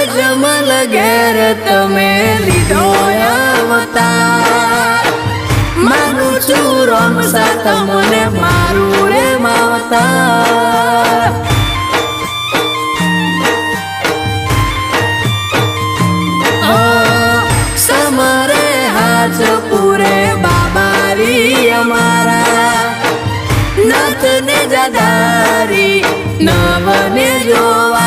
અજમલ ઘેર તમે લીધો અવતાર માનું છું રોમ સાથ મને મારું રે માવતાર સમરે હાજ પૂરે બાબારી અમારા નાથ ને જાદારી નવને જોવા